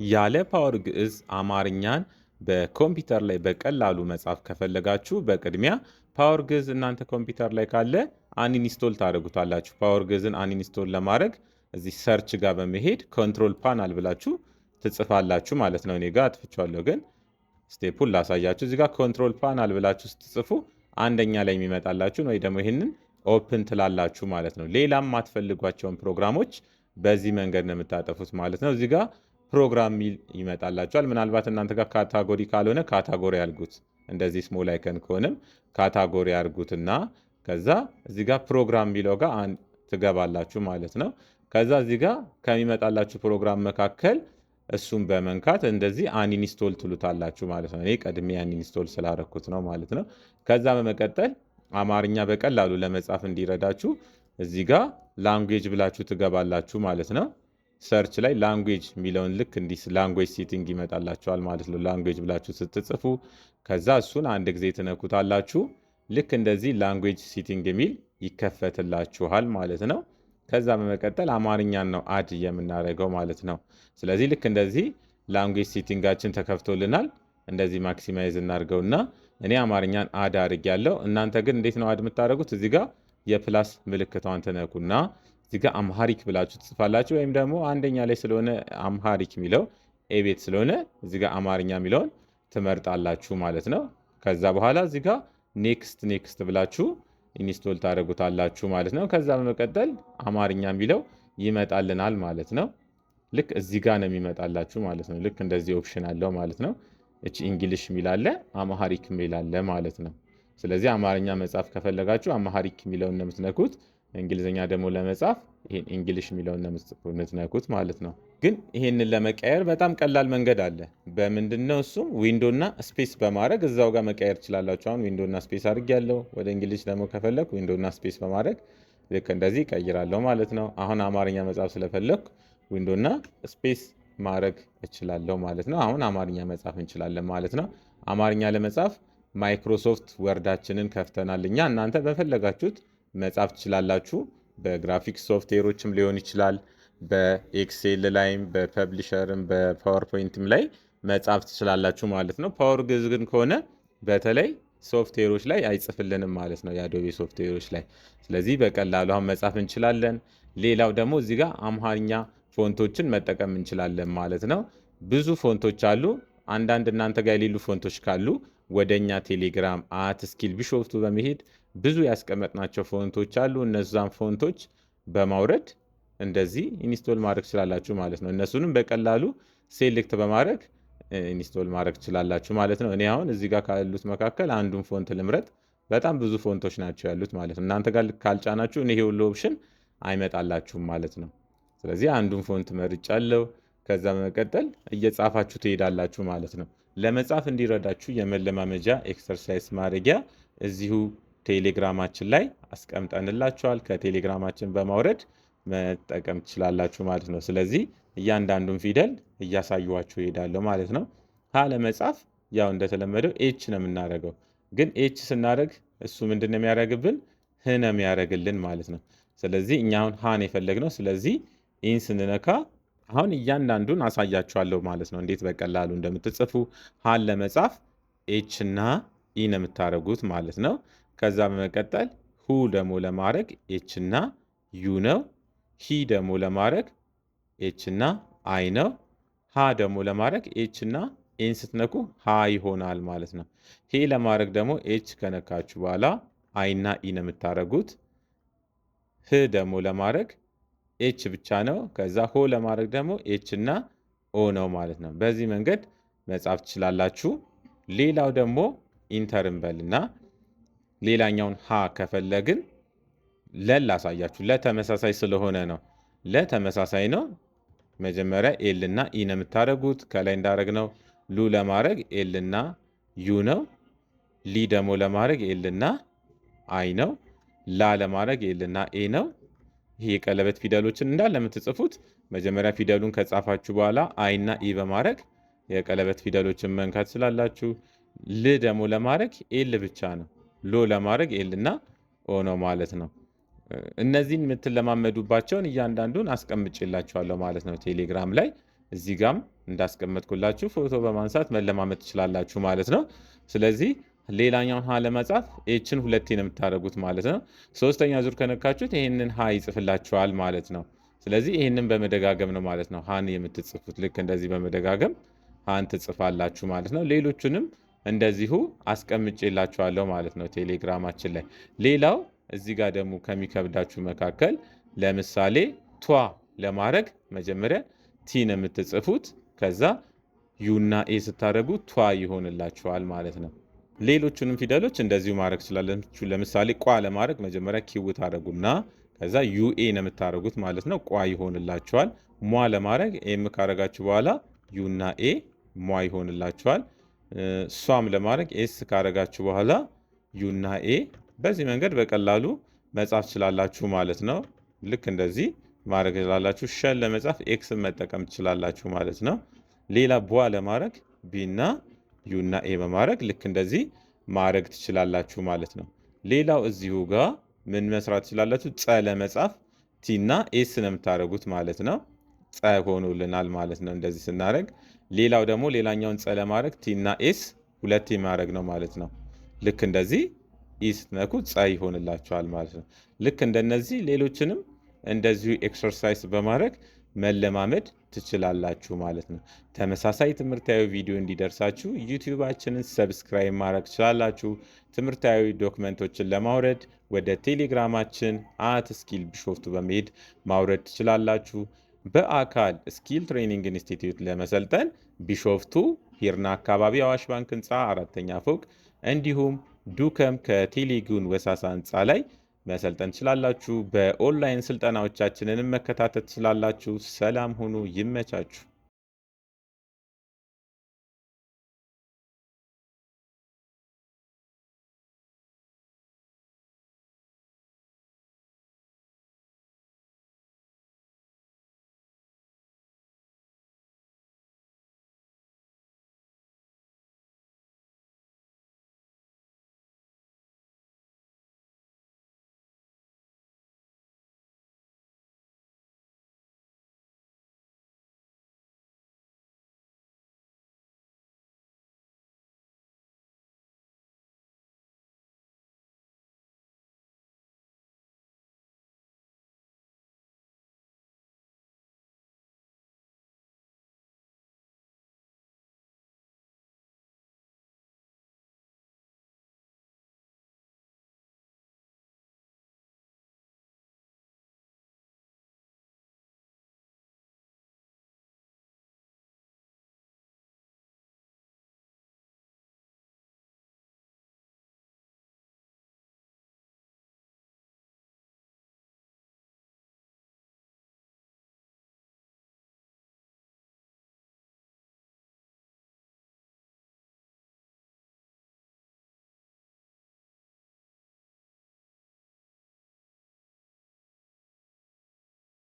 ያለ ፓወር ግዕዝ አማርኛን በኮምፒውተር ላይ በቀላሉ መጻፍ ከፈለጋችሁ በቅድሚያ ፓወር ግዕዝ እናንተ ኮምፒውተር ላይ ካለ አንኢንስቶል ታደርጉታላችሁ። ፓወር ግዕዝን አንኢንስቶል ለማድረግ እዚህ ሰርች ጋር በመሄድ ኮንትሮል ፓናል ብላችሁ ትጽፋላችሁ ማለት ነው። እኔ ጋር አጥፍቻለሁ፣ ግን ስቴፑን ላሳያችሁ። እዚህ ጋር ኮንትሮል ፓናል ብላችሁ ስትጽፉ አንደኛ ላይ የሚመጣላችሁን ወይ ደግሞ ይህንን ኦፕን ትላላችሁ ማለት ነው። ሌላም የማትፈልጓቸውን ፕሮግራሞች በዚህ መንገድ ነው የምታጠፉት ማለት ነው። እዚህ ጋር ፕሮግራም ሚል ይመጣላችኋል። ምናልባት እናንተ ጋር ካታጎሪ ካልሆነ ካታጎሪ ያርጉት። እንደዚህ ስሞል አይከን ከሆነም ካታጎሪ ያርጉትና ከዛ እዚህ ጋር ፕሮግራም ሚለው ጋር ትገባላችሁ ማለት ነው። ከዛ እዚህ ጋር ከሚመጣላችሁ ፕሮግራም መካከል እሱን በመንካት እንደዚህ አንኢንስቶል ትሉታላችሁ ማለት ነው። እኔ ቀድሜ አንኢንስቶል ስላረኩት ነው ማለት ነው። ከዛ በመቀጠል አማርኛ በቀላሉ ለመጻፍ እንዲረዳችሁ እዚህ ጋር ላንጉዌጅ ብላችሁ ትገባላችሁ ማለት ነው። ሰርች ላይ ላንጉዌጅ የሚለውን ልክ እንዲህ ላንጉዌጅ ሴቲንግ ይመጣላችኋል ማለት ነው። ላንጉዌጅ ብላችሁ ስትጽፉ ከዛ እሱን አንድ ጊዜ ትነኩታላችሁ። ልክ እንደዚህ ላንጉዌጅ ሴቲንግ የሚል ይከፈትላችኋል ማለት ነው። ከዛ በመቀጠል አማርኛን ነው አድ የምናደርገው ማለት ነው። ስለዚህ ልክ እንደዚህ ላንጉዌጅ ሴቲንጋችን ተከፍቶልናል። እንደዚህ ማክሲማይዝ እናድርገውና እኔ አማርኛን አድ አድርጌያለሁ። እናንተ ግን እንዴት ነው አድ የምታደርጉት? እዚህ ጋር የፕላስ ምልክቷን ትነኩና እዚህ ጋር አምሃሪክ ብላችሁ ትጽፋላችሁ። ወይም ደግሞ አንደኛ ላይ ስለሆነ አምሃሪክ የሚለው ኤቤት ስለሆነ እዚህ ጋር አማርኛ የሚለውን ትመርጣላችሁ ማለት ነው። ከዛ በኋላ እዚህ ጋር ኔክስት ብላችሁ ኢንስቶል ታደርጉታላችሁ ማለት ነው። ከዛ በመቀጠል አማርኛ የሚለው ይመጣልናል ማለት ነው። ልክ እዚህ ጋር ነው የሚመጣላችሁ ማለት ነው። ልክ እንደዚህ ኦፕሽን አለው ማለት ነው። እቺ እንግሊሽ የሚላለ አማሃሪክ የሚላለ ማለት ነው። ስለዚህ አማርኛ መጻፍ ከፈለጋችሁ አማሃሪክ የሚለውን ነው የምትነኩት። እንግሊዝኛ ደግሞ ለመጻፍ ይሄን እንግሊሽ የሚለውን ነው የምትነኩት ማለት ነው። ግን ይሄንን ለመቀየር በጣም ቀላል መንገድ አለ። በምንድነው እሱም ዊንዶና ስፔስ በማድረግ እዛው ጋር መቀየር ትችላላችሁ። አሁን ዊንዶና ስፔስ አድርጌያለሁ። ወደ እንግሊሽ ደግሞ ከፈለኩ ዊንዶና ስፔስ በማድረግ ልክ እንደዚህ ቀይራለሁ ማለት ነው። አሁን አማርኛ መጻፍ ስለፈለኩ ዊንዶና ስፔስ ማድረግ እችላለሁ ማለት ነው። አሁን አማርኛ መጻፍ እንችላለን ማለት ነው። አማርኛ ለመጻፍ ማይክሮሶፍት ወርዳችንን ከፍተናል እኛ። እናንተ በፈለጋችሁት መጻፍ ትችላላችሁ። በግራፊክስ ሶፍትዌሮችም ሊሆን ይችላል። በኤክሴል ላይም በፐብሊሸርም በፓወርፖይንትም ላይ መጻፍ ትችላላችሁ ማለት ነው። ፓወር ግዕዝ ግን ከሆነ በተለይ ሶፍትዌሮች ላይ አይጽፍልንም ማለት ነው፣ የአዶቤ ሶፍትዌሮች ላይ። ስለዚህ በቀላሉ አሁን መጻፍ እንችላለን። ሌላው ደግሞ እዚህ ጋር አማርኛ ፎንቶችን መጠቀም እንችላለን ማለት ነው። ብዙ ፎንቶች አሉ። አንዳንድ እናንተ ጋር የሌሉ ፎንቶች ካሉ ወደኛ ቴሌግራም @ስኪል ቢሾፍቱ በመሄድ ብዙ ያስቀመጥናቸው ፎንቶች አሉ። እነዛን ፎንቶች በማውረድ እንደዚህ ኢንስቶል ማድረግ ትችላላችሁ ማለት ነው። እነሱንም በቀላሉ ሴሌክት በማድረግ ኢንስቶል ማድረግ ትችላላችሁ ማለት ነው። እኔ አሁን እዚህ ጋር ካሉት መካከል አንዱን ፎንት ልምረጥ። በጣም ብዙ ፎንቶች ናቸው ያሉት ማለት ነው። እናንተ ጋር ካልጫናችሁ ይሄ ሁሉ ኦፕሽን አይመጣላችሁም ማለት ነው። ስለዚህ አንዱን ፎንት መርጫለሁ። ከዛ በመቀጠል እየጻፋችሁ ትሄዳላችሁ ማለት ነው። ለመጻፍ እንዲረዳችሁ የመለማመጃ ኤክሰርሳይዝ ማድረጊያ እዚሁ ቴሌግራማችን ላይ አስቀምጠንላችኋል። ከቴሌግራማችን በማውረድ መጠቀም ትችላላችሁ ማለት ነው። ስለዚህ እያንዳንዱን ፊደል እያሳዩዋችሁ ይሄዳለሁ ማለት ነው። ሀ ለመጻፍ ያው እንደተለመደው ኤች ነው የምናደርገው። ግን ኤች ስናደርግ እሱ ምንድን ነው የሚያደርግብን? ህ ነው የሚያደርግልን ማለት ነው። ስለዚህ እኛ አሁን ሀን የፈለግነው፣ ስለዚህ ኢን ስንነካ አሁን እያንዳንዱን አሳያችኋለሁ ማለት ነው፣ እንዴት በቀላሉ እንደምትጽፉ። ሀን ለመጻፍ ኤች እና ኢ ነው የምታደርጉት ማለት ነው። ከዛ በመቀጠል ሁ ደግሞ ለማድረግ ኤች እና ዩ ነው። ሂ ደግሞ ለማድረግ ኤች እና አይ ነው። ሀ ደግሞ ለማድረግ ኤች እና ኤን ስትነኩ ሀ ይሆናል ማለት ነው። ሄ ለማድረግ ደግሞ ኤች ከነካችሁ በኋላ አይ እና ኢ ነው የምታደርጉት። ህ ደግሞ ለማድረግ ኤች ብቻ ነው። ከዛ ሆ ለማድረግ ደግሞ ኤች እና ኦ ነው ማለት ነው። በዚህ መንገድ መጻፍ ትችላላችሁ። ሌላው ደግሞ ኢንተርን በልና ሌላኛውን ሀ ከፈለግን ላሳያችሁ። ለተመሳሳይ ስለሆነ ነው። ለተመሳሳይ ነው። መጀመሪያ ኤል እና ኢ ነው የምታደርጉት። ከላይ እንዳደረግነው ሉ ለማድረግ ኤል እና ዩ ነው። ሊ ደግሞ ለማድረግ ኤል እና አይ ነው። ላ ለማድረግ ኤል እና ኤ ነው። ይሄ የቀለበት ፊደሎችን እንዳለ የምትጽፉት መጀመሪያ ፊደሉን ከጻፋችሁ በኋላ አይ እና ኢ በማድረግ የቀለበት ፊደሎችን መንካት ስላላችሁ። ል ደግሞ ለማድረግ ኤል ብቻ ነው። ሎ ለማድረግ ኤል እና ኦ ነው ማለት ነው። እነዚህን የምትለማመዱባቸውን እያንዳንዱን አስቀምጬላችኋለሁ ማለት ነው ቴሌግራም ላይ። እዚህ ጋም እንዳስቀመጥኩላችሁ ፎቶ በማንሳት መለማመድ ትችላላችሁ ማለት ነው። ስለዚህ ሌላኛውን ሀ ለመጻፍ ኤችን ሁለቴ ነው የምታደርጉት ማለት ነው። ሶስተኛ ዙር ከነካችሁት ይህንን ሀ ይጽፍላችኋል ማለት ነው። ስለዚህ ይህንን በመደጋገም ነው ማለት ነው ሀን የምትጽፉት። ልክ እንደዚህ በመደጋገም ሀን ትጽፋላችሁ ማለት ነው። ሌሎቹንም እንደዚሁ አስቀምጬላችኋለሁ ማለት ነው ቴሌግራማችን ላይ። ሌላው እዚህ ጋር ደግሞ ከሚከብዳችሁ መካከል ለምሳሌ ቷ ለማድረግ መጀመሪያ ቲ ነው የምትጽፉት። ከዛ ዩና ኤ ስታደርጉ ቷ ይሆንላችኋል ማለት ነው። ሌሎቹንም ፊደሎች እንደዚሁ ማድረግ ትችላላችሁ። ለምሳሌ ቋ ለማድረግ መጀመሪያ ኪው ታደርጉና ከዛ ዩኤ ነው የምታደርጉት ማለት ነው። ቋ ይሆንላችኋል። ሟ ለማድረግ ኤም ካደረጋችሁ በኋላ ዩና ኤ ሟ ይሆንላችኋል። ሷም ለማድረግ ኤስ ካደረጋችሁ በኋላ ዩና ኤ። በዚህ መንገድ በቀላሉ መጻፍ ትችላላችሁ ማለት ነው። ልክ እንደዚህ ማድረግ ትችላላችሁ። ሸን ለመጻፍ ኤክስን መጠቀም ትችላላችሁ ማለት ነው። ሌላ ቧ ለማድረግ ቢና ዩና ኤ በማድረግ ልክ እንደዚህ ማድረግ ትችላላችሁ ማለት ነው። ሌላው እዚሁ ጋር ምን መስራት ትችላላችሁ? ጸ ለመጻፍ ቲና ኤስ ነው የምታደርጉት ማለት ነው። ጸ ሆኖልናል ማለት ነው እንደዚህ ስናደርግ። ሌላው ደግሞ ሌላኛውን ጸ ለማድረግ ቲና ኤስ ሁለቴ ማድረግ ነው ማለት ነው። ልክ እንደዚህ ኢ ስትነኩ ጸ ይሆንላችኋል ማለት ነው። ልክ እንደነዚህ ሌሎችንም እንደዚሁ ኤክሰርሳይዝ በማድረግ መለማመድ ትችላላችሁ ማለት ነው። ተመሳሳይ ትምህርታዊ ቪዲዮ እንዲደርሳችሁ ዩቲዩባችንን ሰብስክራይብ ማድረግ ትችላላችሁ። ትምህርታዊ ዶክመንቶችን ለማውረድ ወደ ቴሌግራማችን @ስኪል ቢሾፍቱ በመሄድ ማውረድ ትችላላችሁ። በአካል ስኪል ትሬኒንግ ኢንስቲትዩት ለመሰልጠን ቢሾፍቱ ሂርና አካባቢ አዋሽ ባንክ ህንፃ 4ኛ ፎቅ እንዲሁም ዱከም ከቴሌጉን ወሳሳ ህንፃ ላይ መሰልጠን ትችላላችሁ። በኦንላይን ስልጠናዎቻችንንም መከታተል ትችላላችሁ። ሰላም ሁኑ። ይመቻችሁ።